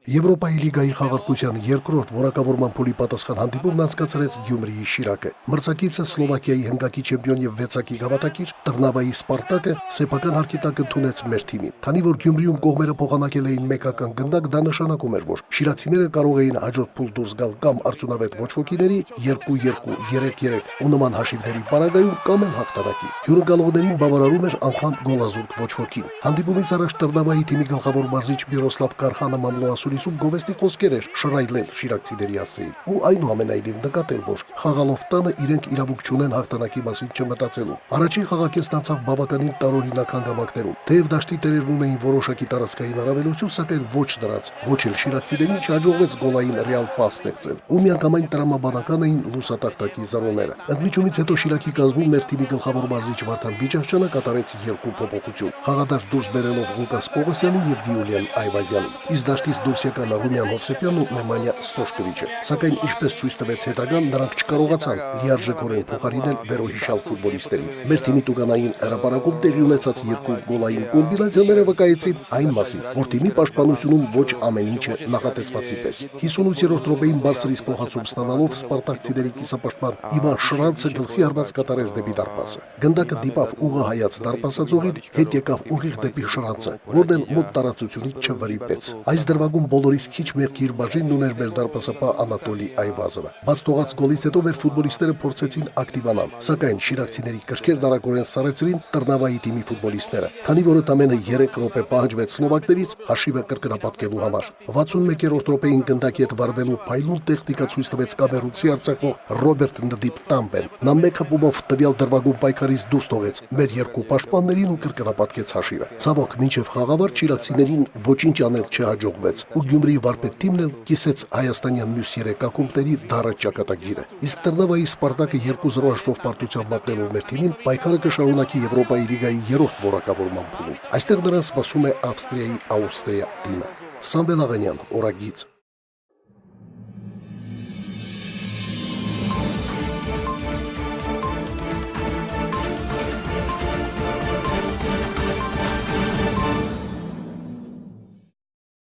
Եվրոպայի լիգայի խաղարկության երկրորդ որակավորման փուլի պատասխան հանդիպումն անցկացրեց Գյումրիի Շիրակը։ Մրցակիցը Սլովակիայի հնգակի չեմպիոն եւ 6-ակի գավաթակիր Տրնավայի Սպարտակը սեփական հարկի տակ ընդունեց մեր թիմին։ Քանի որ Գյումրիում կողմերը փոխանակել էին մեկական գնդակ, դա նշանակում էր, որ շիրակցիները կարող էին հաջորդ փուլ դուրս գալ կամ արդյունավետ ոչ ոքիների 2-2, 3-3 ու նման հաշիվների պարագայում կամ էլ հաղթանակի։ Հյուրընկալողներին բավարարում էր անգամ գոլազուրկ ոչ ոքին։ Հանդիպումից առաջ Տրնավայի թիմի գլխավոր մարզիչ Միրոսլավ Կարխանը մամլոասուրիսում գովեստի խոսքեր էր շռայլել շիրակցիների ասեին ու այնուամենայնիվ նկատել, որ խաղալով տանը իրենք իրավունք չունեն հաղթանակի մասին չմտածելու։ Առաջին խաղակեսն անցավ բավականին տարօրինակ հանգամանքներում։ Թեև դաշտի տերերն ունեին որոշակի տարածքային առավելություն, սակայն ոչ նրանց, ոչ էլ շիրակցիներին չհաջողվեց գոլային ռեալ պաս ստեղծել։ Ու միանգամայն տրամաբանական էին լուսատախտակի զարոները։ Ընդմիջումից հետո Շիրակի կազմում մեր թիմի գլխավոր մարզիչ Վարդան Բիճաշյանը կատարեց երկու փոփոխություն։ Խաղադաշտ դուրս բերելով Ղուկաս Պողոսյանին եւ Վիոլիան Այվազյանին։ Իսկ դաշտից դուրս եկան Ռումյան Հովսեփյանն ու Նեմանյա Ստոշկովիչը։ Սակայն ինչպես ցույց տվեց հետագան, նրանք չկարողացան լիարժեքորեն փոխարինել վերոհիշալ ֆուտբոլիստերին։ Մեր թիմի տուգանային հրապարակում տեղի ունեցած երկու գոլային կոմբինացիաները վկայեցին այն մասին, որ թիմի պաշտպանությունում ոչ ամեն ինչը նախատեսվածի պես։ 58-րդ րոպեին բարձրից փոխանցում ստանալով սպարտակցիների կիսապաշտպան Իվան Շրանցը գլխի արված կատարեց դեպի դարպասը։ Գնդակը դիպավ ուղղահայաց դարպասաձողին, հետ եկավ ուղիղ դեպի Շրանցը, որն էլ մոտ տարածությունից չվրիպեց։ Այս դրվագում բոլորից քիչ մեղքի իր բաժինն ուներ մեր դարպասապահ Անատոլի Այվազովը։ Բաց թողած գոլից հետո մեր ֆուտբոլիստները փորձեցին ակտիվանալ, սակայն շիրակցիների կրքեր դարակորեն սարեցրին Տրնավայի թիմի ֆուտբոլիստները, քանի որ ընդամենը 3 րոպե պահանջվեց սլովակներից հաշիվը կրկնապատկելու համար։ 61-րդ րոպեին գնդակի հետ վարվելու փայլուն տեխնիկա ցույց տվեց կամերունցի արձակվող Ռոբերտ Նդիպ Տամբեն։ Նա մեկ հպումով տվյալ դրվագում պայքարից դուրս թողեց մեր երկու պաշտպաններին ու կրկնապատկեց հաշիվը։ Ցավոք, մինչև խաղավար շիրակցիներին ոչինչ անել չհաջողվեց, ու Գյումրիի վարպետ թիմն էլ կիսեց հայաստանյան մյուս 3 ակումբների դառը ճակատագիրը։ Իսկ Տրնավայի Սպարտակը 2-0 հաշվով պարտությամբ մատնելով մեր թիմին, պայքարը կշարունակի Եվրոպայի լիգայի 3-րդ որակավորման փուլում։ Այստեղ նրան սպասում է Ավստրիայի Աուստրիա թիմը։ Սամվել Աղանյան, Օրագիծ։